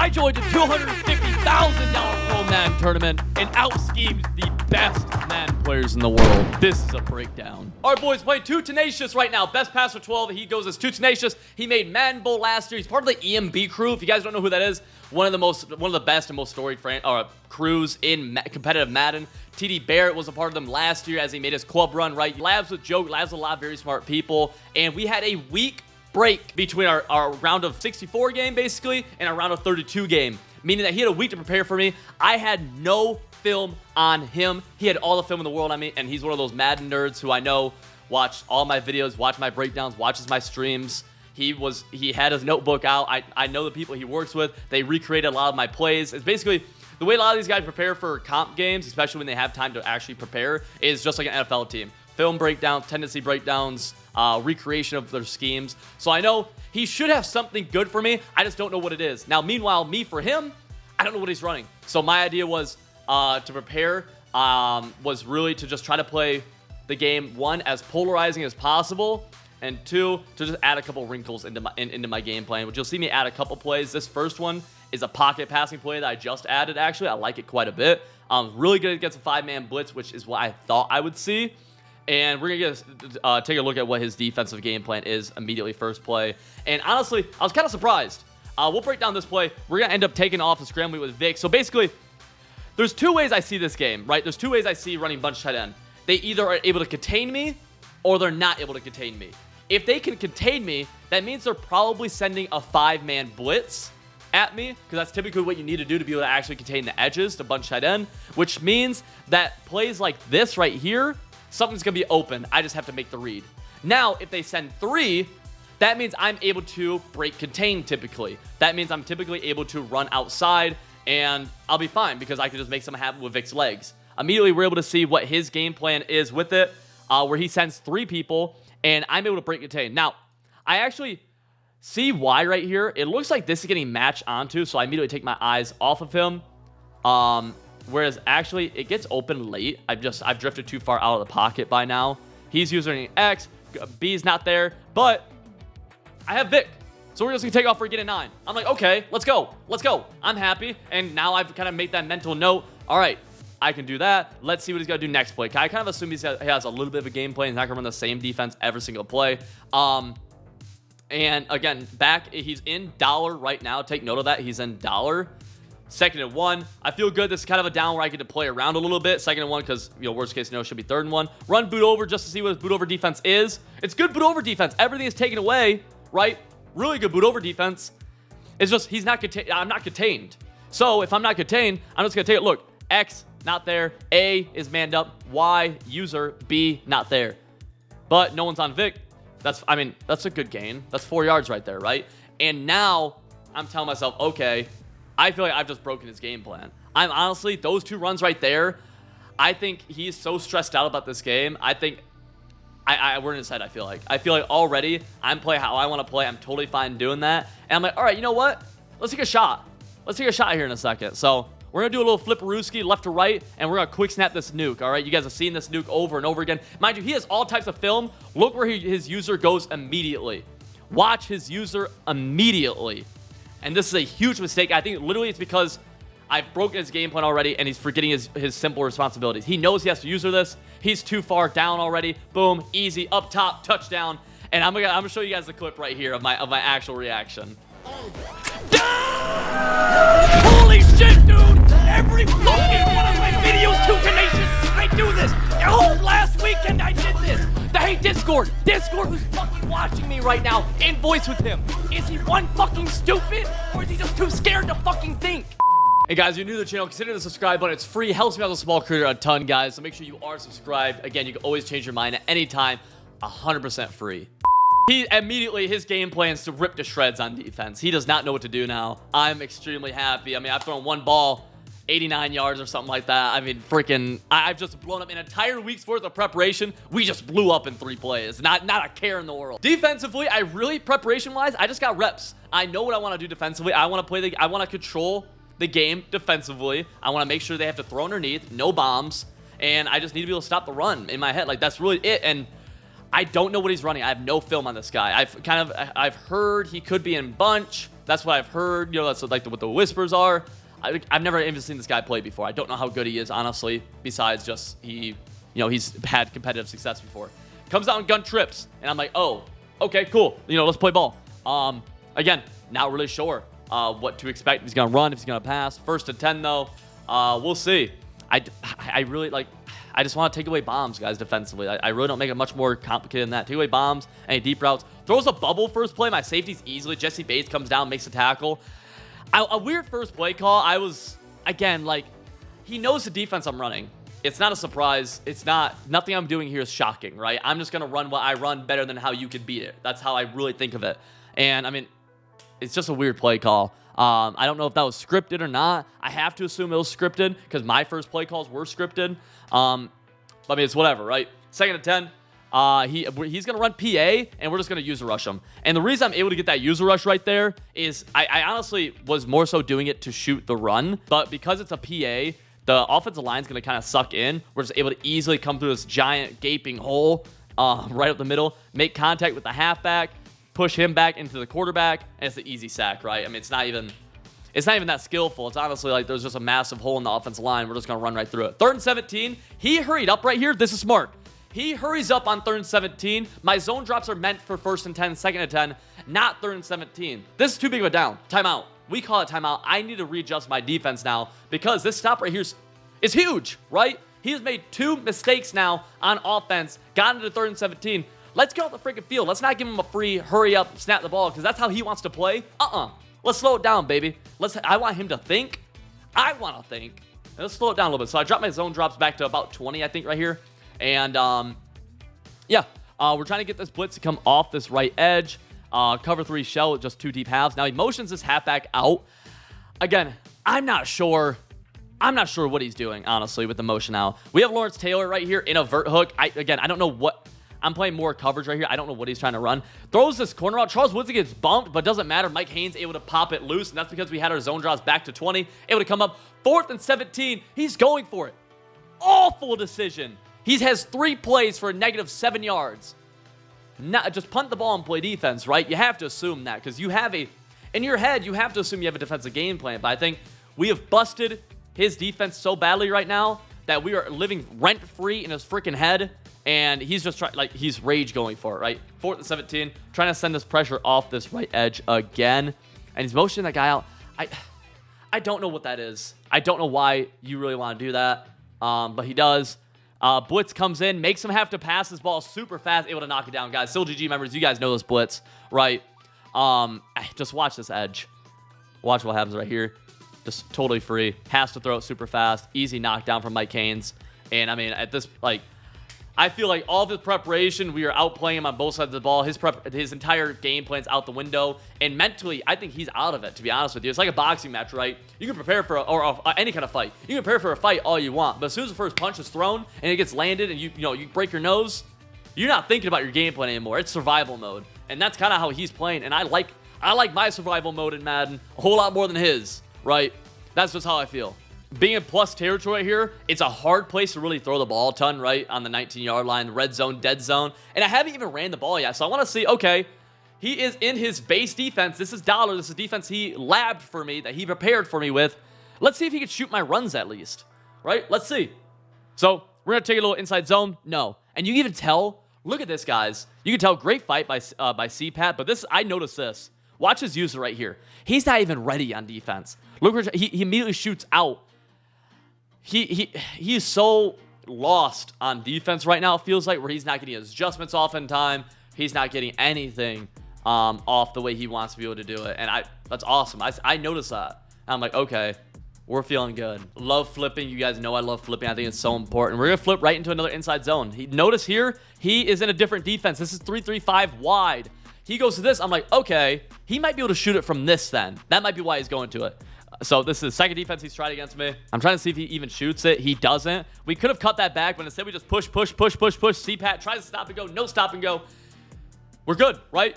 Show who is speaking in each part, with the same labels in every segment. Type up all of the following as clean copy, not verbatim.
Speaker 1: I joined a $250,000 Pro Madden tournament and out-schemed the best Madden players in the world. This is a breakdown. All right, boys, playing Too Tenacious right now. Best passer 12. He goes as Too Tenacious. He made Madden Bowl last year. He's part of the EMB crew. If you guys don't know who that is, one of the best and most storied crews in competitive Madden. TD Barrett was a part of them last year as he made his club run, right? Labs with Joe. Labs with a lot of very smart people. And we had a week break between our round of 64 game, basically, and our round of 32 game, meaning that he had a week to prepare for me. I had no film on him. He had all the film in the world on me, and he's one of those Madden nerds who I know watched all my videos, watched my breakdowns, watches my streams. He had his notebook out. I know the people he works with. They recreated a lot of my plays. It's basically the way a lot of these guys prepare for comp games, especially when they have time to actually prepare, is just like an NFL team. Film breakdowns, tendency breakdowns, recreation of their schemes. So I know he should have something good for me. I just don't know what it is. Now, meanwhile, me for him, I don't know what he's running. So my idea was to prepare, was really to just try to play the game, one, as polarizing as possible, and two, to just add a couple wrinkles into my game plan, which you'll see me add a couple plays. This first one is a pocket passing play that I just added, actually. I like it quite a bit. Really good against a 5-man blitz, which is what I thought I would see. And we're going to take a look at what his defensive game plan is immediately first play. And honestly, I was kind of surprised. We'll break down this play. We're going to end up taking off and scrambling with Vic. So basically, there's two ways I see this game, right? There's two ways I see running bunch tight end. They either are able to contain me or they're not able to contain me. If they can contain me, that means they're probably sending a 5-man blitz at me, because that's typically what you need to do to be able to actually contain the edges to bunch tight end, which means that plays like this right here, something's going to be open. I just have to make the read. Now, if they send 3, that means I'm able to break contain typically. That means I'm typically able to run outside, and I'll be fine because I can just make something happen with Vic's legs. Immediately, we're able to see what his game plan is with it, where he sends 3 people, and I'm able to break contain. Now, I actually see why right here. It looks like this is getting matched onto, so I immediately take my eyes off of him. Whereas actually it gets open late. I've drifted too far out of the pocket by now. He's using X, B's not there, but I have Vic. So we're just gonna take off for getting 9. I'm like, okay, let's go. I'm happy. And now I've kind of made that mental note. All right, I can do that. Let's see what he's gonna do next play. I kind of assume he has a little bit of a game plan. He's not gonna run the same defense every single play. And again, he's in dollar right now. Take note of that. He's in dollar. 2nd and 1. I feel good. This is kind of a down where I get to play around a little bit. 2nd and 1 because, worst case scenario should be 3rd and 1. Run boot over just to see what his boot over defense is. It's good boot over defense. Everything is taken away, right? Really good boot over defense. It's just I'm not contained. So if I'm not contained, I'm just going to take it. Look, X, not there. A is manned up. Y, user. B, not there. But no one's on Vic. That's a good gain. That's 4 yards right there, right? And now I'm telling myself, okay, I feel like I've just broken his game plan. I'm honestly, those 2 runs right there, I think he's so stressed out about this game. I think we're in his head, I feel like. I feel like already I'm playing how I want to play. I'm totally fine doing that. And I'm like, all right, you know what? Let's take a shot. Let's take a shot here in a second. So we're going to do a little flipperooski left to right, and we're going to quick snap this nuke, all right? You guys have seen this nuke over and over again. Mind you, he has all types of film. Look where his user goes immediately. Watch his user immediately. And this is a huge mistake. I think literally it's because I've broken his game plan already, and he's forgetting his simple responsibilities. He knows he has to user this. He's too far down already. Boom, easy, up top, touchdown. And I'm gonna show you guys the clip right here of my actual reaction. Holy shit, dude! Every fucking one of my videos, Too Tenacious, I do this. Oh, last weekend I did this. Hey, Discord, who's fucking watching me right now, in voice with him. Is he one fucking stupid, or is he just too scared to fucking think? Hey guys, if you're new to the channel, consider the subscribe button. It's free, helps me out as a small creator a ton, guys. So make sure you are subscribed. Again, you can always change your mind at any time, 100% free. His game plan is to rip to shreds on defense. He does not know what to do now. I'm extremely happy. I've thrown one ball, 89 yards or something like that. I've just blown up an entire week's worth of preparation. We just blew up in 3 plays. Not a care in the world. Defensively, preparation-wise, I just got reps. I know what I want to do defensively. I want to control the game defensively. I want to make sure they have to throw underneath, no bombs, and I just need to be able to stop the run in my head. Like, that's really it. And I don't know what he's running. I have no film on this guy. I've heard he could be in bunch. That's what I've heard. You know, that's like what the whispers are. I've never even seen this guy play before. I don't know how good he is, honestly, besides just he's had competitive success before. Comes out and gun trips, and I'm like, oh, okay, cool. You know, let's play ball. Again, not really sure what to expect. If he's going to run, if he's going to pass. 1st and 10, though. We'll see. I really, like, I just want to take away bombs, guys, defensively. I really don't make it much more complicated than that. Take away bombs, any deep routes. Throws a bubble first play. My safety's easily. Jesse Bates comes down, makes a tackle. A weird first play call. I was, again, like, he knows the defense I'm running. It's not a surprise. Nothing I'm doing here is shocking, right? I'm just going to run what I run better than how you could beat it. That's how I really think of it. And, I mean, it's just a weird play call. I don't know if that was scripted or not. I have to assume it was scripted because my first play calls were scripted. But, I mean, it's whatever, right? 2nd and 10. He's going to run PA, and we're just going to user rush him. And the reason I'm able to get that user rush right there is I honestly was more so doing it to shoot the run. But because it's a PA, the offensive line's going to kind of suck in. We're just able to easily come through this giant gaping hole right up the middle, make contact with the halfback, push him back into the quarterback, and it's an easy sack, right? I mean, it's not even that skillful. It's honestly like there's just a massive hole in the offensive line. We're just going to run right through it. 3rd and 17. He hurried up right here. This is smart. He hurries up on 3rd and 17. My zone drops are meant for 1st and 10, 2nd and 10, not 3rd and 17. This is too big of a down. Timeout. We call it timeout. I need to readjust my defense now because this stop right here is huge, right? He has made 2 mistakes now on offense, got into 3rd and 17. Let's get off the freaking field. Let's not give him a free hurry up, snap the ball because that's how he wants to play. Let's slow it down, baby. I want him to think. I want to think. Let's slow it down a little bit. So I dropped my zone drops back to about 20, I think, right here. And, we're trying to get this blitz to come off this right edge. Cover 3 shell with just 2 deep halves. Now, he motions this halfback out. Again, I'm not sure what he's doing, honestly, with the motion now. We have Lawrence Taylor right here in a vert hook. I don't know what... I'm playing more coverage right here. I don't know what he's trying to run. Throws this corner out. Charles Woodson gets bumped, but doesn't matter. Mike Haynes able to pop it loose, and that's because we had our zone drops back to 20. Able to come up 4th and 17. He's going for it. Awful decision. He has 3 plays for a -7 yards. Not just punt the ball and play defense, right? You have to assume that because you have in your head, you have to assume you have a defensive game plan. But I think we have busted his defense so badly right now that we are living rent-free in his freaking head. And he's just he's rage going for it, right? 4th and 17, trying to send this pressure off this right edge again. And he's motioning that guy out. I don't know what that is. I don't know why you really want to do that. But he does. Blitz comes in, makes him have to pass his ball super fast, able to knock it down, guys. Still GG members, you guys know this blitz, right? Just watch this edge. Watch what happens right here. Just totally free. Has to throw it super fast. Easy knockdown from Mike Haynes. And, I mean, at this, I feel like all of his preparation, we are outplaying him on both sides of the ball. His entire game plan's out the window. And mentally, I think he's out of it, to be honest with you. It's like a boxing match, right? You can prepare for any kind of fight. You can prepare for a fight all you want. But as soon as the first punch is thrown and it gets landed and you break your nose, you're not thinking about your game plan anymore. It's survival mode. And that's kind of how he's playing. And I like my survival mode in Madden a whole lot more than his, right? That's just how I feel. Being in plus territory here, it's a hard place to really throw the ball a ton, right? On the 19-yard line, red zone, dead zone. And I haven't even ran the ball yet. So I want to see, okay, he is in his base defense. This is Dollar. This is defense he labbed for me, that he prepared for me with. Let's see if he can shoot my runs at least, right? Let's see. So we're going to take a little inside zone. No. And you can even tell, look at this, guys. You can tell, great fight by CPAT, but I noticed this. Watch his user right here. He's not even ready on defense. Look where he immediately shoots out. He is so lost on defense right now, it feels like, where he's not getting his adjustments off in time. He's not getting anything off the way he wants to be able to do it. And that's awesome. I noticed that. I'm like, okay, we're feeling good. Love flipping. You guys know I love flipping. I think it's so important. We're going to flip right into another inside zone. Notice here, he is in a different defense. This is 3-3-5 wide. He goes to this. I'm like, okay, he might be able to shoot it from this then. That might be why he's going to it. So this is the second defense he's tried against me. I'm trying to see if he even shoots it. He doesn't. We could have cut that back, but instead we just push. CPAT tries to stop and go. No stop and go. We're good, right?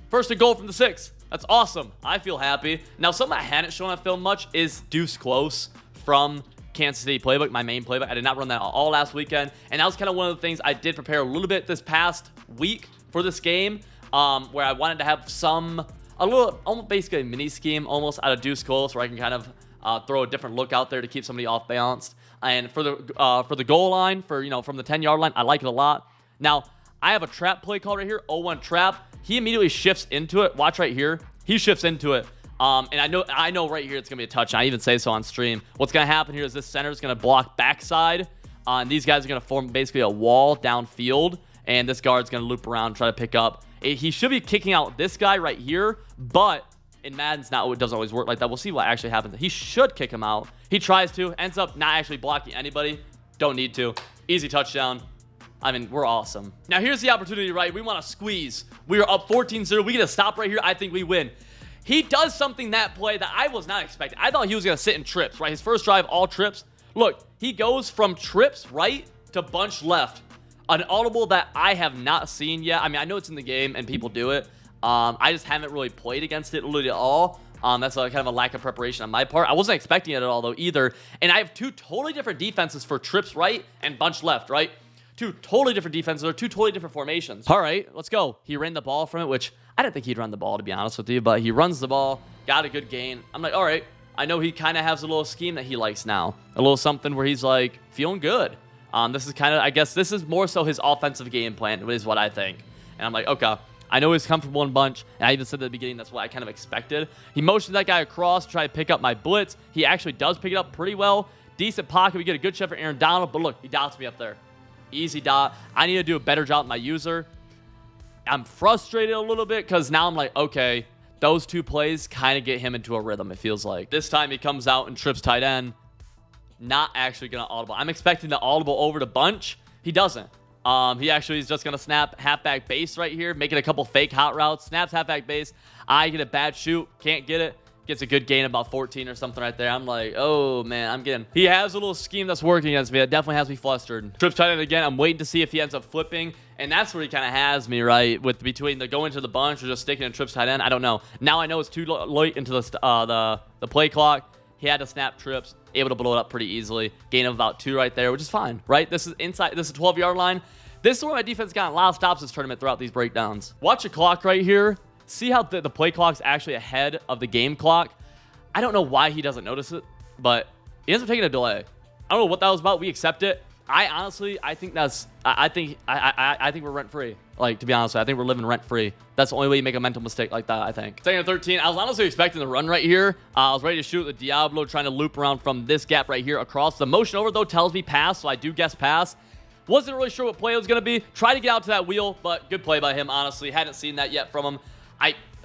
Speaker 1: First and goal from the 6. That's awesome. I feel happy. Now, something I hadn't shown on film much is Deuce close from Kansas City playbook, my main playbook. I did not run that all last weekend. And that was kind of one of the things I did prepare a little bit this past week for this game, where I wanted to have some a little, almost basically a mini scheme almost out of Deuce Cole, so I can kind of throw a different look out there to keep somebody off balance. And for the goal line, from the 10-yard line, I like it a lot. Now, I have a trap play call right here, 0-1 trap. He immediately shifts into it. Watch right here. He shifts into it. And I know right here it's going to be a touchdown. I even say so on stream. What's going to happen here is this center is going to block backside. And these guys are going to form basically a wall downfield. And this guard's going to loop around and try to pick up. He should be kicking out this guy right here. But in Madden's it doesn't always work like that. We'll see what actually happens. He should kick him out. He tries to. Ends up not actually blocking anybody. Don't need to. Easy touchdown. I mean, we're awesome. Now, here's the opportunity, right? We want to squeeze. We are up 14-0. We get a stop right here. I think we win. He does something that play that I was not expecting. I thought he was going to sit in trips, right? His first drive, all trips. Look, he goes from trips right to bunch left. An audible that I have not seen yet. I mean, I know it's in the game and people do it. I just haven't really played against it literally at all. That's kind of a lack of preparation on my part. I wasn't expecting it at all, though, either. And I have two totally different defenses for trips right and bunch left, right? Two totally different defenses or two totally different formations. All right, let's go. He ran the ball from it, which I didn't think he'd run the ball, to be honest with you, but he runs the ball, got a good gain. I'm like, all right, I know he kind of has a little scheme that he likes now, a little something where he's like feeling good. This is kind of, I guess this is more so his offensive game plan is what I think. And I'm like, okay, I know he's comfortable in bunch, and I even said at the beginning that's what I kind of expected. He motioned that guy across to try to pick up my blitz. He actually does pick it up pretty well. Decent pocket. We get a good shot for Aaron Donald, but look, he dots me up there. Easy dot. I need to do a better job with my user. I'm frustrated a little bit because now I'm like, okay, those two plays kind of get him into a rhythm, it feels like. This time he comes out and trips tight end. Not actually going to audible. I'm expecting the audible over to bunch. He doesn't. He actually is just going to snap halfback base right here, making a couple fake hot routes. Snaps halfback base. I get a bad shoot. Can't get it. Gets a good gain, about 14 or something right there. I'm like, oh, man, he has a little scheme that's working against me. That definitely has me flustered. Trips tight end again. I'm waiting to see if he ends up flipping. And that's where he kind of has me, right? With between the going to the bunch or just sticking in trips tight end. I don't know. Now I know it's too late into the play clock. He had to snap trips. Able to blow it up pretty easily. Gain of about 2 right there, which is fine, right? This is inside. This is a 12-yard line. This is where my defense got a lot of stops this tournament throughout these breakdowns. Watch the clock right here. See how the play clock's actually ahead of the game clock. I don't know why he doesn't notice it, but he ends up taking a delay. I don't know what that was about. We accept it. I think that's, I think we're rent free. Like, to be honest, I think we're living rent free. That's the only way you make a mental mistake like that, I think. Second and 13. I was honestly expecting the run right here. I was ready to shoot the Diablo, trying to loop around from this gap right here across. The motion over, though, tells me pass, so I do guess pass. Wasn't really sure what play it was going to be. Tried to get out to that wheel, but good play by him, honestly. Hadn't seen that yet from him.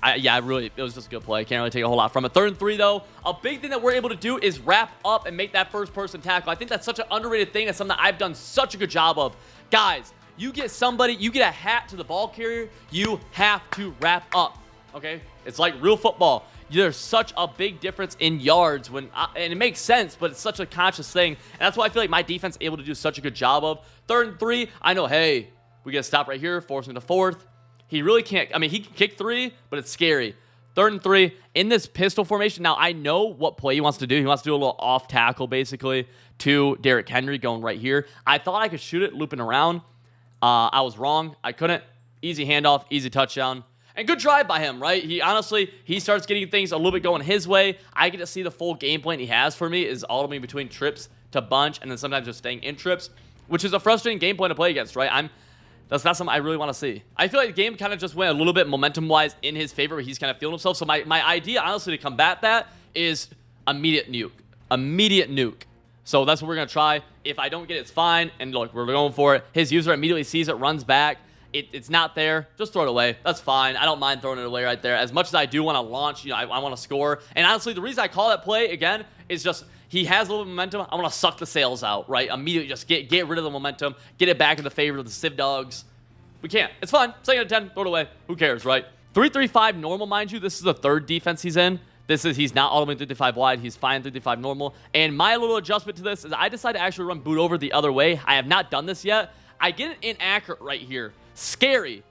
Speaker 1: It was just a good play. Can't really take a whole lot from it. 3rd and 3, though. A big thing that we're able to do is wrap up and make that first-person tackle. I think that's such an underrated thing. It's something that I've done such a good job of. Guys, you get a hat to the ball carrier, you have to wrap up, okay? It's like real football. There's such a big difference in yards and it makes sense, but it's such a conscious thing. And that's why I feel like my defense is able to do such a good job of. 3rd and 3, I know, hey, we get a stop right here, forcing the 4th. He really can't. I mean, he can kick 3, but it's scary. 3rd and 3 in this pistol formation. Now, I know what play he wants to do. He wants to do a little off tackle, basically, to Derrick Henry going right here. I thought I could shoot it looping around. I was wrong. I couldn't. Easy handoff, easy touchdown. And good drive by him, right? He starts getting things a little bit going his way. I get to see the full game plan he has for me is ultimately between trips to bunch and then sometimes just staying in trips, which is a frustrating game plan to play against, right? That's not something I really want to see. I feel like the game kind of just went a little bit momentum-wise in his favor where he's kind of feeling himself. So my idea, honestly, to combat that is immediate nuke. Immediate nuke. So that's what we're going to try. If I don't get it, it's fine. And look, we're going for it. His user immediately sees it, runs back. It's not there. Just throw it away. That's fine. I don't mind throwing it away right there. As much as I do want to launch, I want to score. And honestly, the reason I call that play, again, is just he has a little bit of momentum. I want to suck the sails out, right? Immediately just get rid of the momentum. Get it back in the favor of the Civ Dogs. We can't. It's fine. 2nd and 10. Throw it away. Who cares, right? 3-3-5 normal, mind you. This is the 3rd defense he's in. He's not all the way 3-5 wide. He's fine 3-5 normal. And my little adjustment to this is I decided to actually run boot over the other way. I have not done this yet. I get it inaccurate right here. Scary.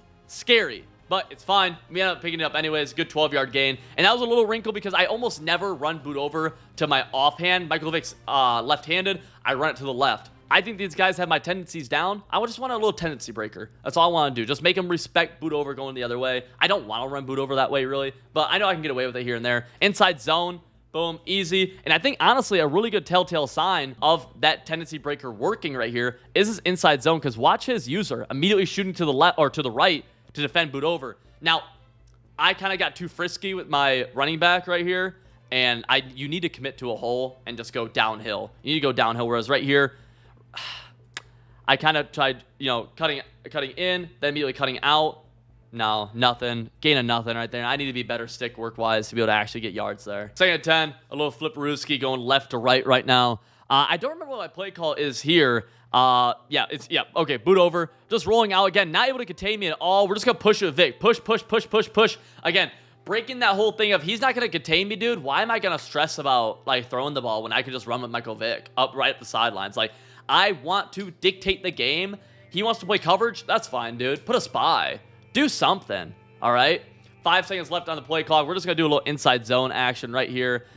Speaker 1: But it's fine. We ended up picking it up anyways. Good 12-yard gain. And that was a little wrinkle because I almost never run boot over to my offhand. Michael Vick's left-handed. I run it to the left. I think these guys have my tendencies down. I just want a little tendency breaker. That's all I want to do. Just make them respect boot over going the other way. I don't want to run boot over that way, really, but I know I can get away with it here and there. Inside zone, boom, easy. And I think, honestly, a really good telltale sign of that tendency breaker working right here is his inside zone, because watch his user immediately shooting to the left or to the right to defend boot over. Now, I kind of got too frisky with my running back right here, and you need to commit to a hole and just go downhill. You need to go downhill, whereas right here, I kind of tried, cutting in, then immediately cutting out. No, nothing. Gain of nothing right there. I need to be better stick work-wise to be able to actually get yards there. 2nd and 10, a little flip-a-rooski going left to right now. I don't remember what my play call is here. Okay, boot over. Just rolling out again. Not able to contain me at all. We're just going to push it with Vic. Push. Again, breaking that whole thing of he's not going to contain me, dude. Why am I going to stress about, throwing the ball when I could just run with Michael Vick up right at the sidelines? I want to dictate the game. He wants to play coverage. That's fine, dude. Put a spy. Do something, all right? 5 seconds left on the play clock. We're just going to do a little inside zone action right here.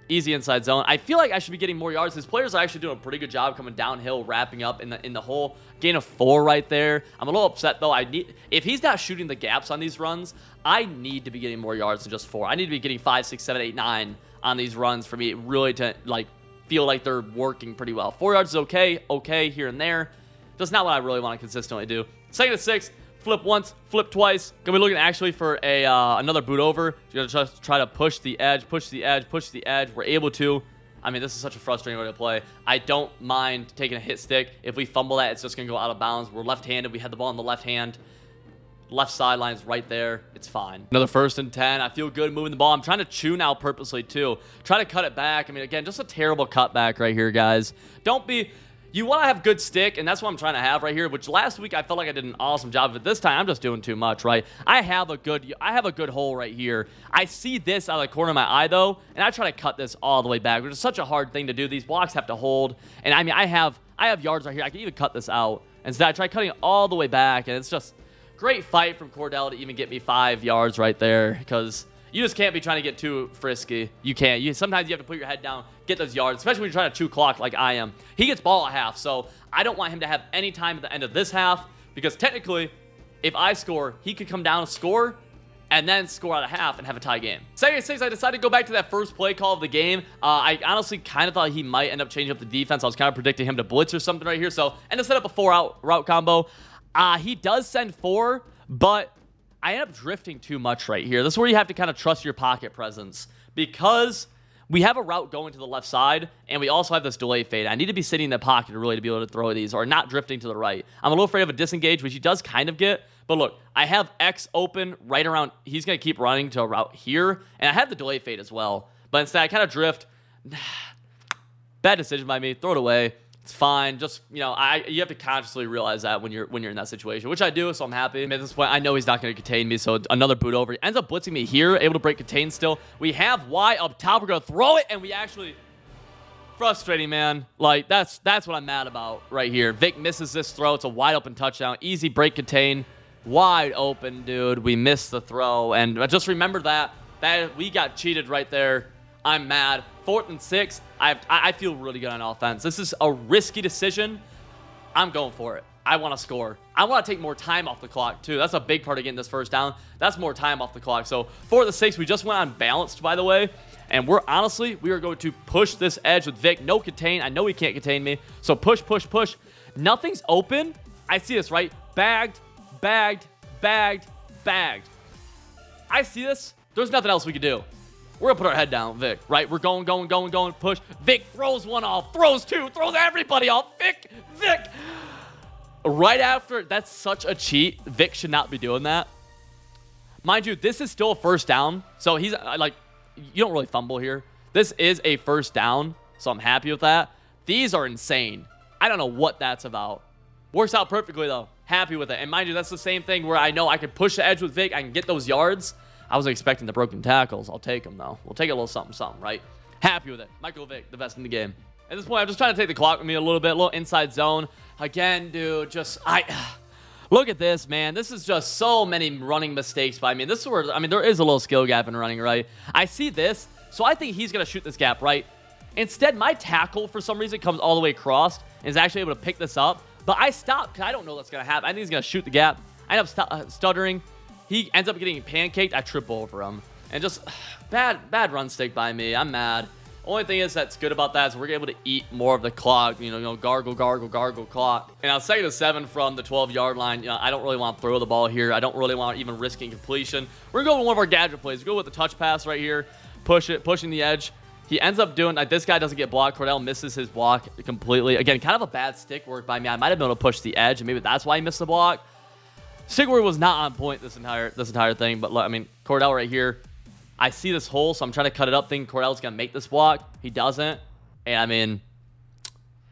Speaker 1: Easy inside zone. I feel like I should be getting more yards. His players are actually doing a pretty good job coming downhill, wrapping up in the hole. Gain of 4 right there. I'm a little upset, though. If he's not shooting the gaps on these runs, I need to be getting more yards than just 4. I need to be getting 5, 6, 7, 8, 9 on these runs for me really to, feel like they're working pretty well. 4 yards is okay here and there. Just not what I really want to consistently do. 2nd and 6, flip once, flip twice. Gonna be looking actually for another boot over. Gonna just try to push the edge. We're able to. I mean, this is such a frustrating way to play. I don't mind taking a hit stick. If we fumble that, it's just gonna go out of bounds. We're left-handed. We had the ball in the left hand. Left sideline's right there. It's fine. Another 1st and 10. I feel good moving the ball. I'm trying to chew now purposely, too. Try to cut it back. I mean, again, just a terrible cutback right here, guys. You want to have good stick, and that's what I'm trying to have right here, which last week I felt like I did an awesome job of it. This time, I'm just doing too much, right? I have a good hole right here. I see this out of the corner of my eye, though, and I try to cut this all the way back, which is such a hard thing to do. These blocks have to hold, and I mean, I have yards right here. I can even cut this out. Instead, I try cutting it all the way back, and it's just great fight from Cordell to even get me 5 yards right there, because you just can't be trying to get too frisky. You can't. Sometimes you have to put your head down, get those yards, especially when you're trying to chew clock like I am. He gets ball at half, so I don't want him to have any time at the end of this half, because technically, if I score, he could come down and score, and then score out of half and have a tie game. 2nd and 6, I decided to go back to that first play call of the game. I honestly kind of thought he might end up changing up the defense. I was kind of predicting him to blitz or something right here, so end up set up a 4-out route combo. He does send 4, but I end up drifting too much right here. This is where you have to kind of trust your pocket presence, because we have a route going to the left side, and we also have this delay fade. I need to be sitting in the pocket really to be able to throw these, or not drifting to the right. I'm a little afraid of a disengage, which he does kind of get, but look, I have X open right around. He's going to keep running to a route here, and I have the delay fade as well, but instead I kind of drift. Bad decision by me. Throw it away. It's fine. Just, you have to consciously realize that when you're in that situation, which I do, so I'm happy. At this point, I know he's not going to contain me, so another boot over. He ends up blitzing me here, able to break contain still. We have Y up top. We're going to throw it, and we actually... Frustrating, man. That's what I'm mad about right here. Vic misses this throw. It's a wide open touchdown. Easy break contain. Wide open, dude. We missed the throw, and just remember that we got cheated right there. I'm mad. 4th and 6. I feel really good on offense. This is a risky decision. I'm going for it. I want to score. I want to take more time off the clock, too. That's a big part of getting this first down. That's more time off the clock. So 4th and 6, we just went unbalanced, by the way. And we are going to push this edge with Vic. No contain. I know he can't contain me. So push. Nothing's open. I see this, right? Bagged. I see this. There's nothing else we can do. We're going to put our head down, Vic, right? We're going, push. Vic throws one off, throws 2, throws everybody off. Vic. Right after, that's such a cheat. Vic should not be doing that. Mind you, this is still a first down. So he's you don't really fumble here. This is a first down, so I'm happy with that. These are insane. I don't know what that's about. Works out perfectly, though. Happy with it. And mind you, that's the same thing where I know I can push the edge with Vic. I can get those yards. I wasn't expecting the broken tackles. I'll take them, though. We'll take a little something, right? Happy with it. Michael Vick, the best in the game. At this point, I'm just trying to take the clock with me a little inside zone. Again, dude, look at this, man. This is just so many running mistakes by me. This is where, there is a little skill gap in running, right? I see this, so I think he's going to shoot this gap, right? Instead, my tackle, for some reason, comes all the way across and is actually able to pick this up. But I stop because I don't know what's going to happen. I think he's going to shoot the gap. I end up stuttering. He ends up getting pancaked. I trip over him. And just bad run stick by me. I'm mad. Only thing is that's good about that is we're able to eat more of the clock, gargle clock. And now 2nd and 7 from the 12-yard line. I don't really want to throw the ball here. I don't really want even risking completion. We're going to go with one of our gadget plays. Go with the touch pass right here. Pushing the edge. He ends up doing, like, this guy doesn't get blocked. Cordell misses his block completely. Again, kind of a bad stick work by me. I might have been able to push the edge, and maybe that's why he missed the block. Stick work was not on point this entire thing. But, look, I mean, Cordell right here. I see this hole, so I'm trying to cut it up, thinking Cordell's going to make this block. He doesn't. And, I mean,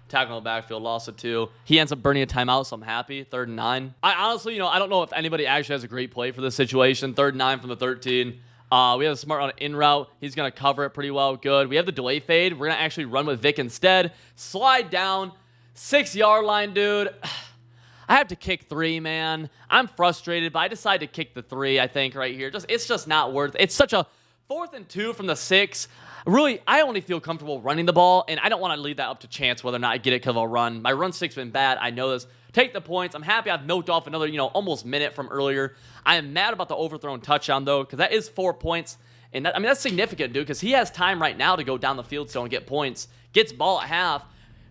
Speaker 1: tackle in the backfield, lost it too. He ends up burning a timeout, so I'm happy. 3rd and 9. I honestly, I don't know if anybody actually has a great play for this situation. 3rd and 9 from the 13. We have a smart on an in route. He's going to cover it pretty well. Good. We have the delay fade. We're going to actually run with Vic instead. Slide down. 6-yard line, dude. I have to kick 3, man. I'm frustrated, but I decided to kick the 3, I think, right here. It's just not worth it. It's such a 4th and 2 from the 6. Really, I only feel comfortable running the ball, and I don't want to leave that up to chance whether or not I get it because I'll run. My run stick's been bad. I know this. Take the points. I'm happy I've milked off another, almost minute from earlier. I am mad about the overthrown touchdown, though, because that is 4 points. And that's significant, dude, because he has time right now to go down the field still and get points. Gets ball at half.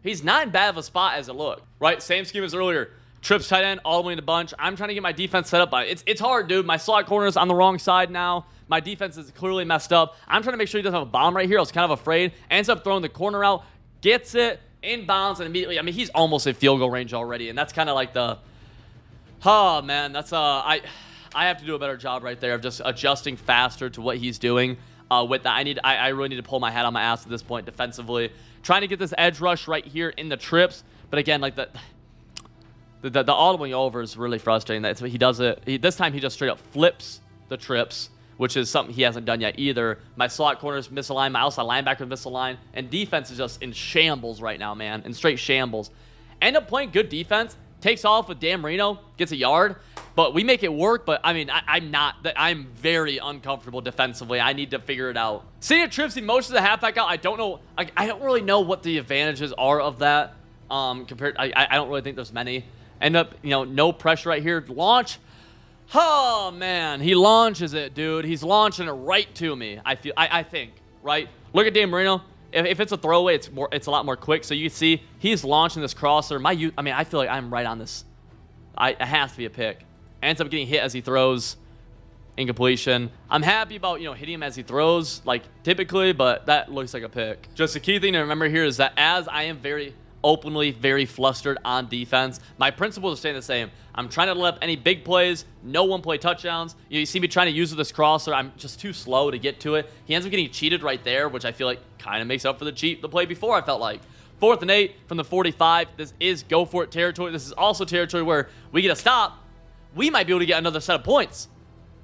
Speaker 1: He's not in bad of a spot as it looked. Right? Same scheme as earlier. Trips tight end all the way in the bunch. I'm trying to get my defense set up, but it's hard, dude. My slot corner is on the wrong side now. My defense is clearly messed up. I'm trying to make sure he doesn't have a bomb right here. I was kind of afraid. Ends up throwing the corner out. Gets it. Inbounds and immediately. I mean, he's almost in field goal range already, and that's kind of like the. Oh man, that's I have to do a better job right there of just adjusting faster to what he's doing. With that, I really need to pull my head on my ass at this point defensively. Trying to get this edge rush right here in the trips, but again, like the audibling over is really frustrating. That's what he does it. This time he just straight up flips the trips, which is something he hasn't done yet either. My slot corners misaligned. My outside linebacker misaligned. And defense is just in shambles right now, man. In straight shambles. End up playing good defense. Takes off with Dan Marino. Gets a yard. But we make it work. But, I mean, I'm very uncomfortable defensively. I need to figure it out. Seeing trips, he motions the halfback out. I don't know. I don't really know what the advantages are of that. Compared, I don't really think there's many. End up, no pressure right here. Launch. Oh, man. He launches it, dude. He's launching it right to me, I think, right? Look at Dan Marino. If it's a throwaway, it's a lot more quick. So you see, he's launching this crosser. I feel like I'm right on this. It has to be a pick. Ends up getting hit as he throws. Incompletion. I'm happy about, hitting him as he throws, like, typically, but that looks like a pick. Just a key thing to remember here is that as I am very openly very flustered on defense, my principles are staying the same. I'm trying to let up any big plays, no one-play touchdowns. You see me trying to use this crosser. I'm just too slow to get to it. He ends up getting cheated right there, which I feel like kind of makes up for the play before, I felt like. 4th and 8 from the 45. This is go for it territory. This is also territory where we get a stop. We might be able to get another set of points.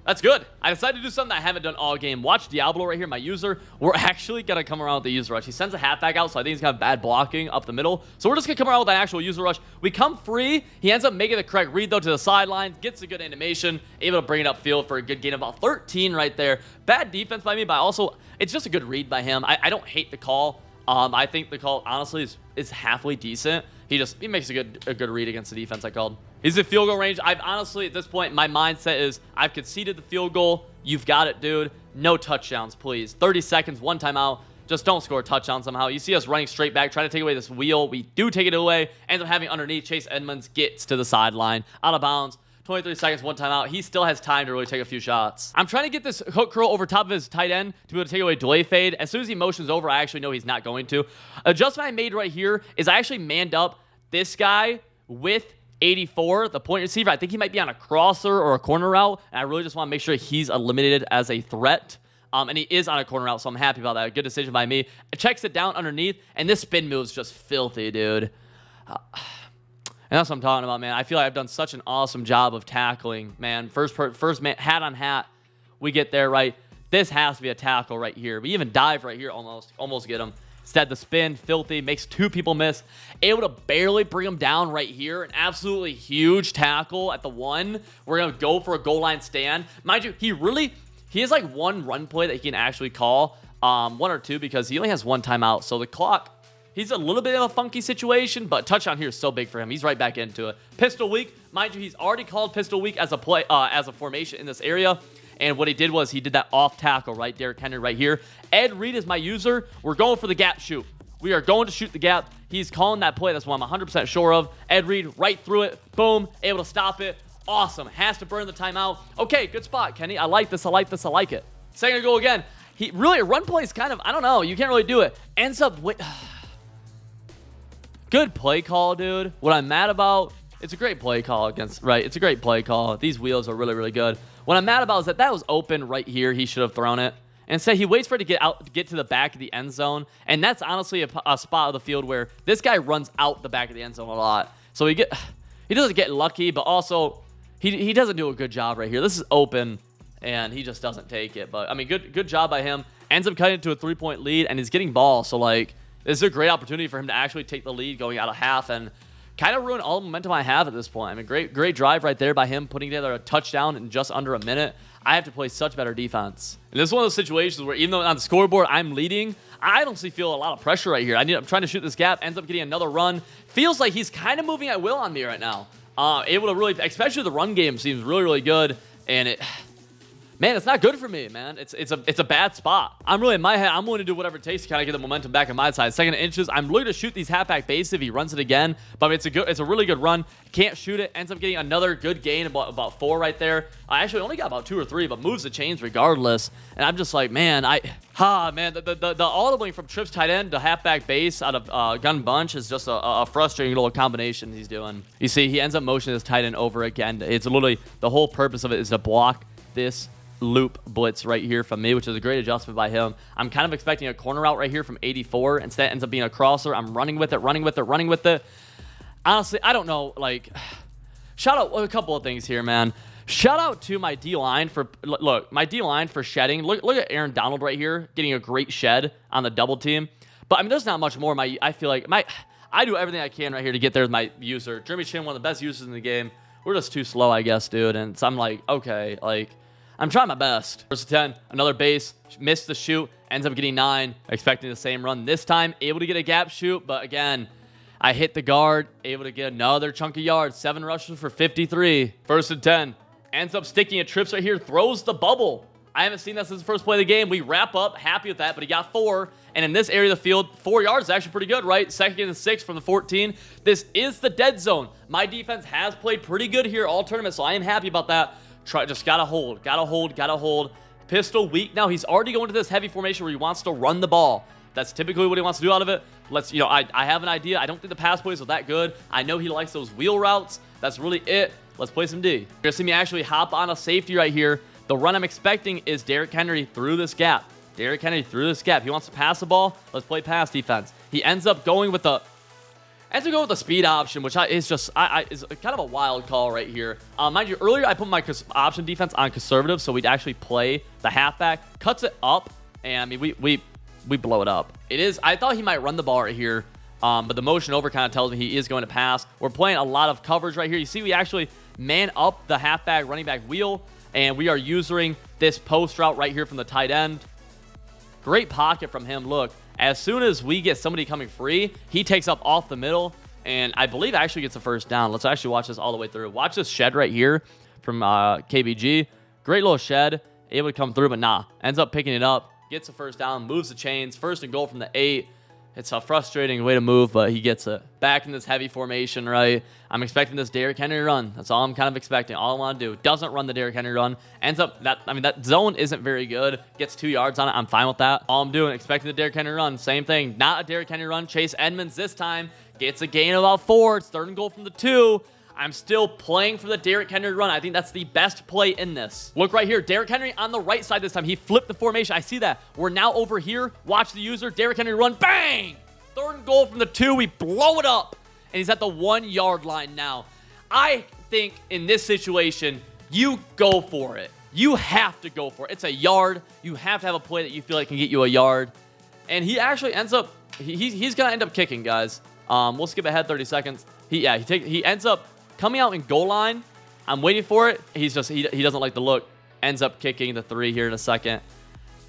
Speaker 1: That's good. I decided to do something I haven't done all game. Watch Diablo right here, my user. We're actually going to come around with the user rush. He sends a halfback out, so I think he's got bad blocking up the middle. So we're just going to come around with an actual user rush. We come free. He ends up making the correct read, though, to the sidelines. Gets a good animation. Able to bring it upfield for a good gain of about 13 right there. Bad defense by me, but also it's just a good read by him. I don't hate the call. I think the call, honestly, is halfway decent. He makes a good read against the defense I called. He's in field goal range. I've honestly, at this point, my mindset is I've conceded the field goal. You've got it, dude. No touchdowns, please. 30 seconds, one timeout. Just don't score a touchdown somehow. You see us running straight back, trying to take away this wheel. We do take it away. Ends up having underneath. Chase Edmonds gets to the sideline. Out of bounds. 23 seconds, one timeout. He still has time to really take a few shots. I'm trying to get this hook curl over top of his tight end to be able to take away delay fade. As soon as he motions over, I actually know he's not going to. Adjustment I made right here is I actually manned up this guy with 84, the point receiver. I think he might be on a crosser or a corner route, and I really just want to make sure he's eliminated as a threat. And he is on a corner route, so I'm happy about that. Good decision by me. It checks it down underneath, and this spin move is just filthy, dude. And that's what I'm talking about, man. I feel like I've done such an awesome job of tackling, man. First man, hat on hat, we get there, right? This has to be a tackle right here. We even dive right here, almost get him. Instead, the spin, filthy, makes 2 people miss. Able to barely bring him down right here. An absolutely huge tackle at the 1. We're going to go for a goal line stand. Mind you, he has like one run play that he can actually call. 1 or 2, because he only has 1 timeout. So the clock, he's a little bit of a funky situation, but touchdown here is so big for him. He's right back into it. Pistol weak. Mind you, he's already called pistol weak as a play, as a formation in this area. And what he did was he did that off tackle, right? Derrick Henry right here. Ed Reed is my user. We're going for the gap shoot. We are going to shoot the gap. He's calling that play. That's what I'm 100% sure of. Ed Reed right through it. Boom. Able to stop it. Awesome. Has to burn the timeout. Okay, good spot, Kenny. I like this. I like this. I like it. Second goal again. He really, a run play is kind of, I don't know. You can't really do it. Ends up with... Good play call, dude. What I'm mad about, it's a great play call against, right? It's a great play call. These wheels are really, really good. What I'm mad about is that was open right here. He should have thrown it. Instead, he waits for it to get to the back of the end zone. And that's honestly a spot of the field where this guy runs out the back of the end zone a lot. So he doesn't get lucky, but also he doesn't do a good job right here. This is open, and he just doesn't take it. But, I mean, good job by him. Ends up cutting it to a 3-point lead, and he's getting ball. So, like, this is a great opportunity for him to actually take the lead going out of half and kind of ruin all the momentum I have at this point. I mean, great drive right there by him, putting together a touchdown in just under a minute. I have to play such better defense. And this is one of those situations where even though on the scoreboard I'm leading, I don't feel a lot of pressure right here. I'm trying to shoot this gap, ends up getting another run. Feels like he's kind of moving at will on me right now. Able to really, especially the run game seems really, really good. And man, it's not good for me, man. It's a bad spot. I'm really in my head. I'm willing to do whatever it takes to kind of get the momentum back on my side. Second inches. I'm looking to shoot these halfback base if he runs it again. But it's a really good run. Can't shoot it. Ends up getting another good gain, about 4 right there. I actually only got about 2 or 3, but moves the chains regardless. And I'm just like, man, the audibling from trips tight end to halfback base out of gun bunch is just a frustrating little combination he's doing. You see, he ends up motioning his tight end over again. It's literally the whole purpose of it is to block this loop blitz right here from me, which is a great adjustment by him. I'm kind of expecting a corner route right here from 84. Instead, it ends up being a crosser. I'm running with it. Honestly, I don't know. Like, shout out a couple of things here, man. Shout out to my D-line for, look, my D-line for shedding. Look at Aaron Donald right here getting a great shed on the double team. But, I mean, there's not much more. I feel like I do everything I can right here to get there with my user. Jeremy Chin, one of the best users in the game. We're just too slow, I guess, dude. And so I'm like, okay, like, I'm trying my best. First 10, another base, missed the shoot, ends up getting 9, expecting the same run this time, able to get a gap shoot, but again, I hit the guard, able to get another chunk of yards, 7 rushes for 53. First and 10, ends up sticking at trips right here, throws the bubble. I haven't seen that since the first play of the game. We wrap up, happy with that, but he got 4, and in this area of the field, 4 yards is actually pretty good, right? Second and 6 from the 14. This is the dead zone. My defense has played pretty good here all tournament, so I am happy about that. Just gotta hold. Pistol weak. Now he's already going to this heavy formation where he wants to run the ball. That's typically what he wants to do out of it. I have an idea. I don't think the pass plays are that good. I know he likes those wheel routes. That's really it. Let's play some D. You're gonna see me actually hop on a safety right here. The run I'm expecting is Derrick Henry through this gap. He wants to pass the ball. Let's play pass defense. He ends up going with the speed option, which is kind of a wild call right here. Mind you, earlier I put my option defense on conservative, so we'd actually play the halfback. Cuts it up, and I mean, we blow it up. I thought he might run the ball right here, but the motion over kind of tells me he is going to pass. We're playing a lot of coverage right here. You see, we actually man up the halfback, running back wheel, and we are using this post route right here from the tight end. Great pocket from him. Look. As soon as we get somebody coming free, he takes up off the middle, and I believe actually gets a first down. Let's actually watch this all the way through. Watch this shed right here from KBG. Great little shed. Able to come through, but nah. Ends up picking it up. Gets a first down. Moves the chains. First and goal from the 8. It's a frustrating way to move, but he gets it. Back in this heavy formation, right? I'm expecting this Derrick Henry run. That's all I'm kind of expecting. All I want to do. Doesn't run the Derrick Henry run. Ends up, that zone isn't very good. Gets 2 yards on it. I'm fine with that. All I'm doing, expecting the Derrick Henry run. Same thing. Not a Derrick Henry run. Chase Edmonds this time. Gets a gain of about 4. It's 3rd and goal from the 2. I'm still playing for the Derrick Henry run. I think that's the best play in this. Look right here. Derrick Henry on the right side this time. He flipped the formation. I see that. We're now over here. Watch the user. Derrick Henry run. Bang! 3rd and goal from the 2. We blow it up. And he's at the 1 yard line now. I think in this situation, you go for it. You have to go for it. It's a yard. You have to have a play that you feel like can get you a yard. And he actually ends up, he's going to end up kicking, guys. We'll skip ahead 30 seconds. He ends up coming out in goal line. I'm waiting for it. He doesn't like the look. Ends up kicking the 3 here in a second.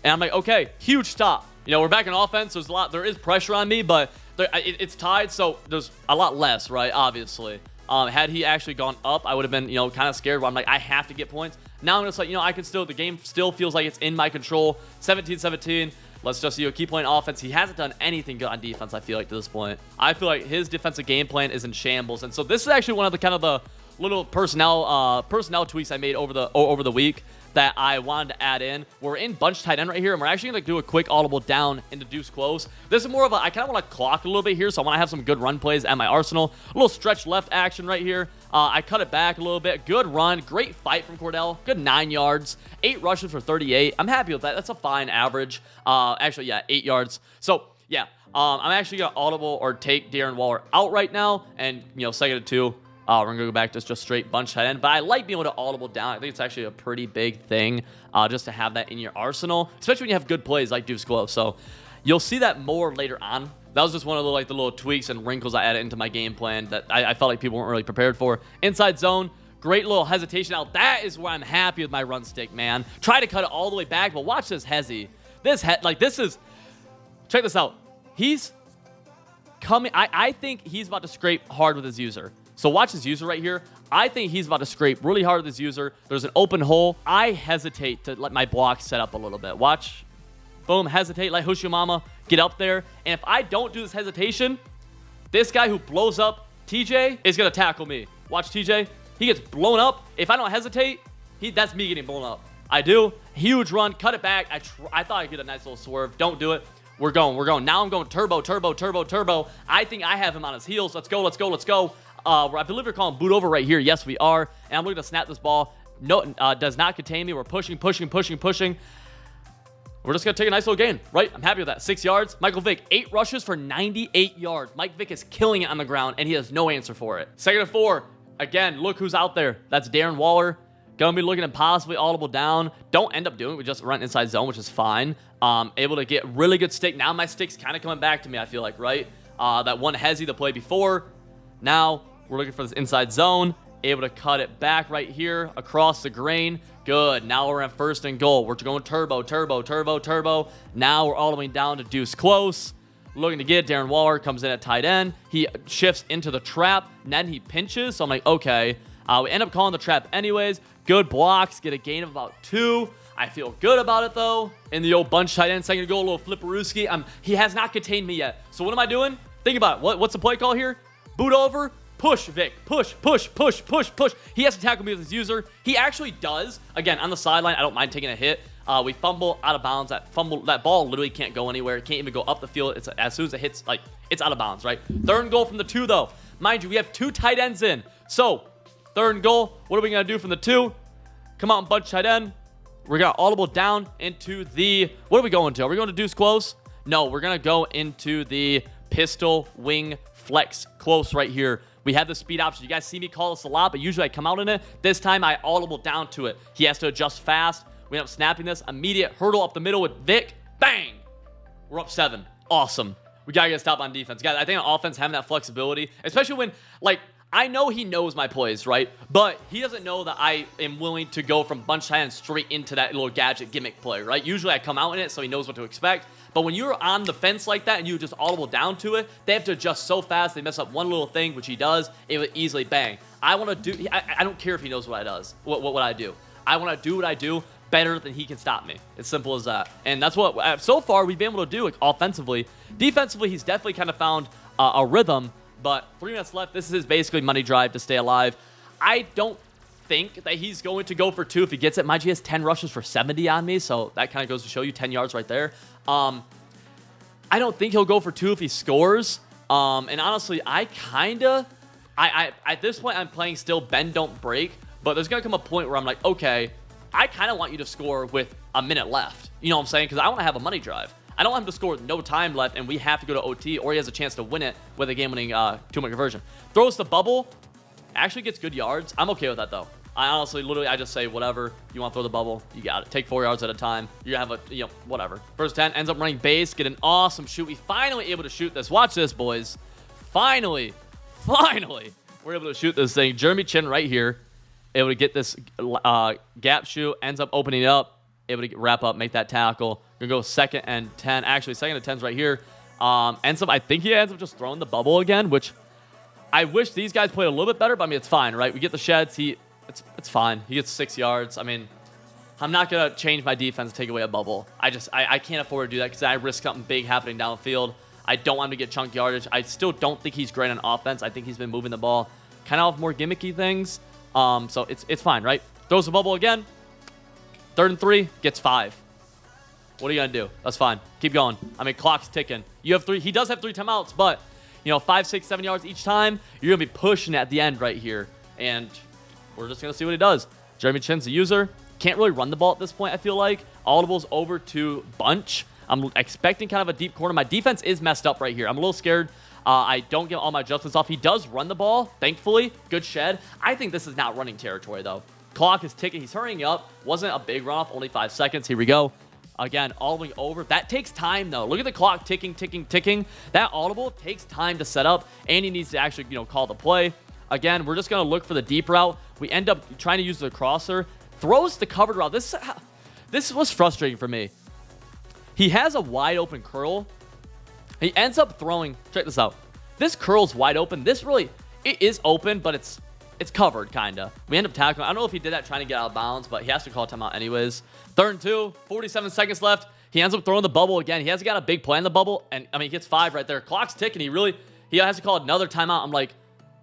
Speaker 1: And I'm like, okay, huge stop. You know, we're back in offense. There is pressure on me, but it's tied, so there's a lot less, right? Obviously. Had he actually gone up, I would have been, you know, kind of scared where I'm like, I have to get points. Now I'm just like, you know, the game still feels like it's in my control. 17-17. Let's just, you know, keep playing offense. He hasn't done anything good on defense, I feel like, to this point. I feel like his defensive game plan is in shambles. And so this is actually one of the kind of the little personnel tweaks I made over the week that I wanted to add in. We're in bunch tight end right here, and we're actually going to do a quick audible down into Deuce close. This is more of I kind of want to clock a little bit here, so I want to have some good run plays at my arsenal. A little stretch left action right here. I cut it back a little bit. Good run. Great fight from Cordell. Good 9 yards. 8 rushes for 38. I'm happy with that. That's a fine average. Actually, yeah, 8 yards. So, yeah, I'm actually going to audible or take Darren Waller out right now, and, you know, 2nd and 2. We're going to go back to just straight bunch tight end. But I like being able to audible down. I think it's actually a pretty big thing just to have that in your arsenal, especially when you have good plays like Deuce Glow. So you'll see that more later on. That was just one of the, the little tweaks and wrinkles I added into my game plan that I felt like people weren't really prepared for. Inside zone, great little hesitation out. That is where I'm happy with my run stick, man. Try to cut it all the way back, but watch this hezzy. This is... Check this out. He's coming... I think he's about to scrape hard with his user. So watch his user right here. I think he's about to scrape really hard with his user. There's an open hole. I hesitate to let my block set up a little bit. Watch. Boom, hesitate, let Hushimama get up there. And if I don't do this hesitation, this guy who blows up TJ is going to tackle me. Watch TJ. He gets blown up. If I don't hesitate, that's me getting blown up. I do. Huge run. Cut it back. I thought I'd get a nice little swerve. Don't do it. We're going. Now I'm going turbo. I think I have him on his heels. Let's go. I believe we're calling boot over right here. Yes, we are. And I'm looking to snap this ball. No, does not contain me. We're pushing. We're just going to take a nice little gain, right? I'm happy with that. 6 yards. Michael Vick, 8 rushes for 98 yards. Mike Vick is killing it on the ground, and he has no answer for it. 2nd and 4. Again, look who's out there. That's Darren Waller. Going to be looking at possibly audible down. Don't end up doing it. We just run inside zone, which is fine. Able to get really good stick. Now my stick's kind of coming back to me, I feel like, right? That one hezzy the play before. Now we're looking for this inside zone. Able to cut it back right here across the grain. Good. Now we're at 1st and goal. We're going turbo. Now we're all the way down to Deuce close. Looking to get Darren Waller. Comes in at tight end. He shifts into the trap. And then he pinches. So I'm like, okay. We end up calling the trap anyways. Good blocks. Get a gain of about 2. I feel good about it, though. In the old bunch tight end, 2nd and goal, a little flipperooski. He has not contained me yet. So what am I doing? Think about it. What's the play call here? Boot over. Push, Vic. Push. He has to tackle me with his user. He actually does. Again, on the sideline, I don't mind taking a hit. We fumble out of bounds. That ball literally can't go anywhere. It can't even go up the field. As soon as it hits, it's out of bounds, right? 3rd and goal from the 2, though. Mind you, we have 2 tight ends in. So, 3rd and goal. What are we going to do from the 2? Come out and bunch tight end. We're going to audible down into the... What are we going to? Are we going to Deuce close? No, we're going to go into the pistol wing flex close right here. We have the speed option. You guys see me call this a lot, but usually I come out in it. This time I audible down to it. He has to adjust fast. We end up snapping this. Immediate hurdle up the middle with Vic. Bang! We're up 7. Awesome. We got to get a stop on defense. Guys, I think on offense having that flexibility, especially when, I know he knows my plays, right? But he doesn't know that I am willing to go from bunch tight end straight into that little gadget gimmick play, right? Usually I come out in it so he knows what to expect. But when you're on the fence like that and you just audible down to it, they have to adjust so fast. They mess up one little thing, which he does. It would easily bang. I want to do... I don't care if he knows what I do. I want to do what I do better than he can stop me. It's simple as that. And that's what... So far, we've been able to do offensively. Defensively, he's definitely kind of found a rhythm. But 3 minutes left. This is his basically money drive to stay alive. I don't think that he's going to go for 2 if he gets it. Mind you, he has 10 rushes for 70 on me, so that kind of goes to show you 10 yards right there. I don't think he'll go for 2 if he scores. And honestly, at this point, I'm playing still bend, don't break. But there's going to come a point where I'm like, okay, I kind of want you to score with a minute left. You know what I'm saying? Because I want to have a money drive. I don't want him to score with no time left, and we have to go to OT, or he has a chance to win it with a game-winning two-point conversion. Throws the bubble. Actually gets good yards. I'm okay with that, though. I honestly, literally, I just say, whatever. You want to throw the bubble, you got it. Take 4 yards at a time. You have whatever. First 10, ends up running base, get an awesome shoot. We finally able to shoot this. Watch this, boys. Finally, we're able to shoot this thing. Jeremy Chin right here, able to get this gap shoot, ends up opening up. able to wrap up, make that tackle. Gonna go 2nd and 10. Actually, 2nd and 10's right here. I think he ends up just throwing the bubble again, which I wish these guys played a little bit better, but I mean, it's fine, right? We get the sheds. It's fine. He gets 6 yards. I mean, I'm not going to change my defense to take away a bubble. I can't afford to do that because I risk something big happening downfield. I don't want him to get chunk yardage. I still don't think he's great on offense. I think he's been moving the ball kind of off more gimmicky things. So it's fine, right? Throws the bubble again. 3rd and 3, gets 5. What are you going to do? That's fine. Keep going. I mean, clock's ticking. You have 3. He does have 3 timeouts, but, 5, 6, 7 yards each time, you're going to be pushing at the end right here. And we're just going to see what he does. Jeremy Chin's the user. Can't really run the ball at this point, I feel like. Audible's over to bunch. I'm expecting kind of a deep corner. My defense is messed up right here. I'm a little scared. I don't get all my adjustments off. He does run the ball, thankfully. Good shed. I think this is not running territory, though. Clock is ticking. He's hurrying up. Wasn't a big runoff, only 5 seconds. Here we go. Again, audibling over. That takes time, though. Look at the clock ticking, ticking, ticking. That audible takes time to set up, and he needs to actually, call the play. Again, we're just going to look for the deep route. We end up trying to use the crosser. Throws the covered route. This was frustrating for me. He has a wide open curl. He ends up throwing. Check this out. This curl's wide open. It is open, but it's covered, kind of. We end up tackling. I don't know if he did that trying to get out of bounds, but he has to call timeout anyways. 3rd and 2, 47 seconds left. He ends up throwing the bubble again. He hasn't got a big play in the bubble, and I mean, he gets 5 right there. Clock's ticking. He has to call another timeout. I'm like,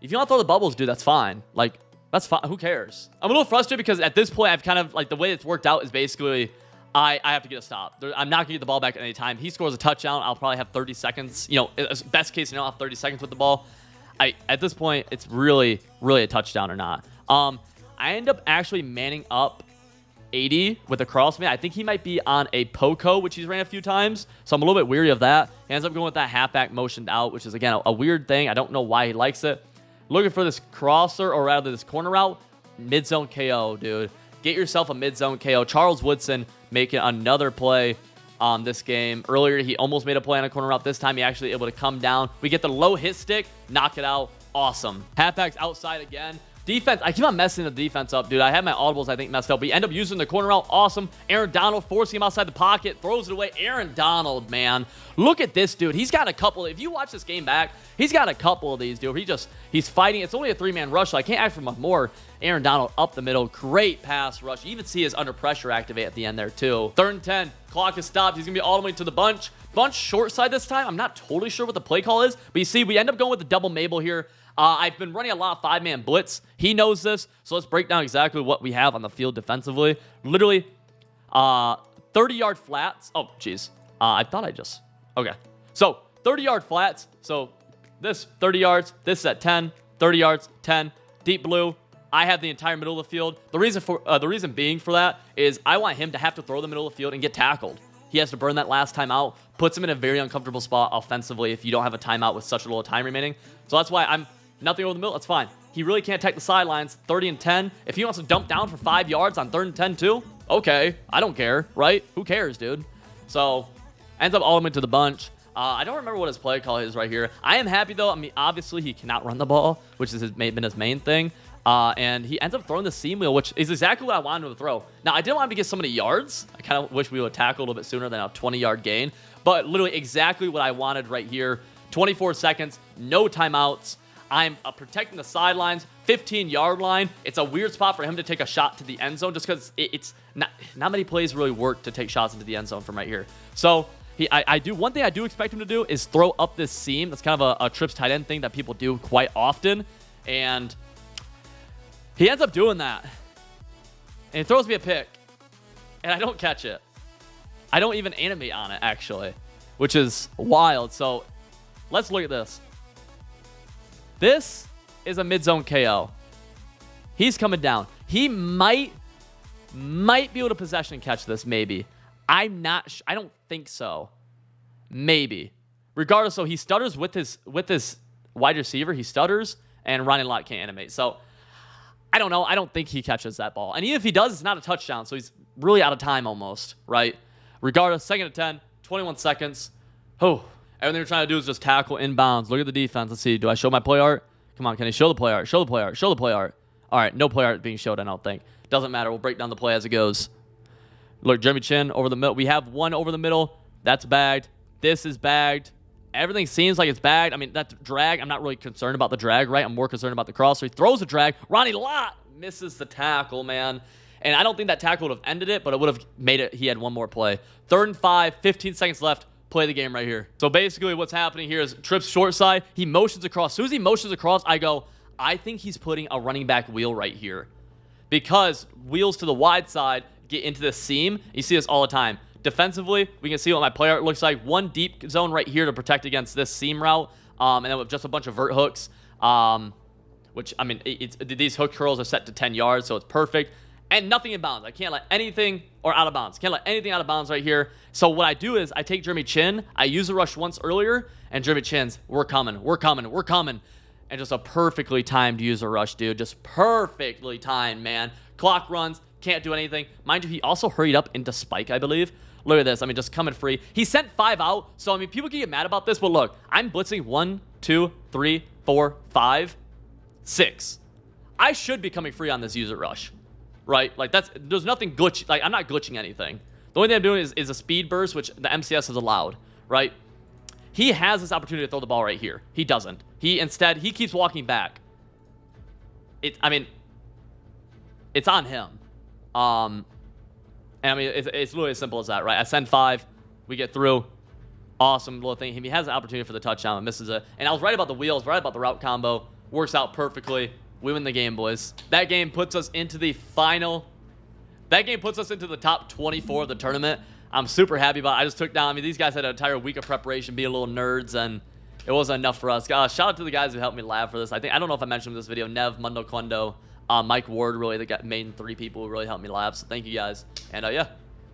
Speaker 1: if you want to throw the bubbles, dude, that's fine. Like, that's fine. Who cares? I'm a little frustrated because at this point, I've kind of, the way it's worked out is basically I have to get a stop. I'm not going to get the ball back at any time. He scores a touchdown. I'll probably have 30 seconds. Best case scenario, I'll have 30 seconds with the ball. At this point, it's really, really a touchdown or not. I end up actually manning up 80 with a crossman. I think he might be on a Poco, which he's ran a few times. So I'm a little bit weary of that. He ends up going with that halfback motioned out, which is, again, a weird thing. I don't know why he likes it. Looking for this crosser, or rather this corner route. Mid-zone KO, dude. Get yourself a mid-zone KO. Charles Woodson making another play on this game. Earlier, he almost made a play on a corner route. This time, he actually able to come down. We get the low hit stick, knock it out. Awesome. Halfback's outside again. Defense, I keep on messing the defense up, dude. I have my audibles, I think, messed up. We end up using the corner route. Awesome. Aaron Donald forcing him outside the pocket. Throws it away. Aaron Donald, man. Look at this, dude. He's got a couple. If you watch this game back, he's got a couple of these, dude. He's fighting. It's only a 3-man rush, so I can't ask for much more. Aaron Donald up the middle. Great pass rush. You even see his under pressure activate at the end there, too. 3rd and 10. Clock is stopped. He's going to be all the way to the bunch. Bunch short side this time. I'm not totally sure what the play call is, but you see, we end up going with the double Mabel here. I've been running a lot of 5-man blitz. He knows this, so let's break down exactly what we have on the field defensively. Literally, 30-yard flats. Oh, jeez. Okay. So, 30-yard flats. So, this 30 yards. This is at 10. 30 yards, 10. Deep blue. I have the entire middle of the field. The reason being for that is I want him to have to throw the middle of the field and get tackled. He has to burn that last timeout. Puts him in a very uncomfortable spot offensively if you don't have a timeout with such a little time remaining. So that's why I'm nothing over the middle. That's fine. He really can't take the sidelines. 30 and 10. If he wants to dump down for 5 yards on 3rd and 10 too, okay. I don't care, right? Who cares, dude? So ends up all the way to the bunch. I don't remember what his play call is right here. I am happy, though. I mean, obviously, he cannot run the ball, which has been his main thing. And he ends up throwing the seam wheel, which is exactly what I wanted him to throw. Now, I didn't want him to get so many yards. I kind of wish we would tackle a little bit sooner than a 20-yard gain. But literally exactly what I wanted right here. 24 seconds, no timeouts. I'm protecting the sidelines, 15-yard line. It's a weird spot for him to take a shot to the end zone just because it's not many plays really work to take shots into the end zone from right here. So one thing I do expect him to do is throw up this seam. That's kind of a trips tight end thing that people do quite often. And he ends up doing that. And he throws me a pick. And I don't catch it. I don't even animate on it, actually, which is wild. So let's look at this. This is a mid-zone KO. He's coming down. He might be able to possession catch this, maybe. I'm not I don't think so. Maybe. Regardless, so he stutters with his wide receiver. He stutters, and Ronnie Lott can't animate. So I don't know. I don't think he catches that ball. And even if he does, it's not a touchdown. So he's really out of time almost, right? Regardless, 2nd and 10, 21 seconds. Oh, everything we're trying to do is just tackle inbounds. Look at the defense. Let's see. Do I show my play art? Come on, can I show the play art? Show the play art. Show the play art. All right, no play art being showed, I don't think. Doesn't matter. We'll break down the play as it goes. Look, Jeremy Chin over the middle. We have one over the middle. That's bagged. This is bagged. Everything seems like it's bagged. I mean, that drag, I'm not really concerned about the drag, right? I'm more concerned about the cross. So he throws a drag. Ronnie Lott misses the tackle, man. And I don't think that tackle would have ended it, but it would have made it. He had one more play. 3rd and 5, 15 seconds left. Play the game right here. So basically what's happening here is Tripp's short side. He motions across. As soon as he motions across, I go, I think he's putting a running back wheel right here. Because wheels to the wide side get into the seam. You see this all the time. Defensively, we can see what my play art looks like. One deep zone right here to protect against this seam route. And then with just a bunch of vert hooks. Which, I mean, these hook curls are set to 10 yards, so it's perfect. And nothing in bounds. I can't let anything, or out of bounds. Can't let anything out of bounds right here. So what I do is I take Jeremy Chin. I use the rush once earlier, and Jeremy Chin's, we're coming. And just a perfectly timed user rush, dude. Just perfectly timed, man. Clock runs. Can't do anything. Mind you, he also hurried up into spike, I believe. Look at this. I mean, just coming free. He sent 5 out. So, I mean, people can get mad about this. But look, I'm blitzing 1, 2, 3, 4, 5, 6. I should be coming free on this user rush. Right? Like, there's nothing glitch. Like, I'm not glitching anything. The only thing I'm doing is a speed burst, which the MCS has allowed. Right? He has this opportunity to throw the ball right here. He doesn't. Instead, he keeps walking back. I mean, it's on him. And I mean, it's literally as simple as that, right? I send 5, we get through. Awesome little thing. He has an opportunity for the touchdown and misses it. And I was right about the wheels, right about the route combo. Works out perfectly. We win the game, boys. That game puts us into the final. That game puts us into the top 24 of the tournament. I'm super happy about it. I just took down, I mean, these guys had an entire week of preparation, being little nerds, and it wasn't enough for us. Shout out to the guys who helped me lab for this. I don't know if I mentioned in this video, Nev, Mundo Quendo, Mike Ward, really the main 3 people who really helped me lab. So thank you guys. And yeah.